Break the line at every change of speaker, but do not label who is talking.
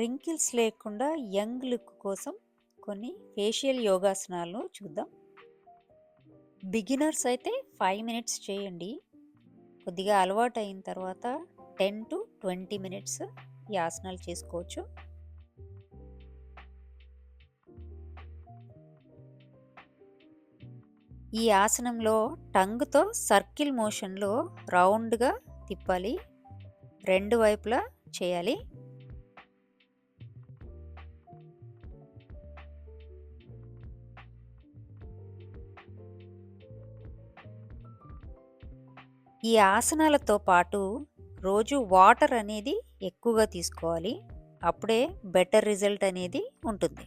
Wrinkles లేకుండా young look కోసం కొన్ని ఫేషియల్ యోగాసనాలను చూద్దాం. బిగినర్స్ అయితే 5 మినిట్స్ చేయండి. కొద్దిగా అలవాటు అయిన తర్వాత 10 to 20 మినిట్స్ ఈ ఆసనాలు చేసుకోవచ్చు. ఈ ఆసనంలో టంగ్తో సర్కిల్ మోషన్లో రౌండ్గా తిప్పాలి. రెండు వైపులా చేయాలి. ఈ ఆసనాలతో పాటు రోజు వాటర్ అనేది ఎక్కువగా తీసుకోవాలి. అప్పుడే బెటర్ రిజల్ట్ అనేది ఉంటుంది.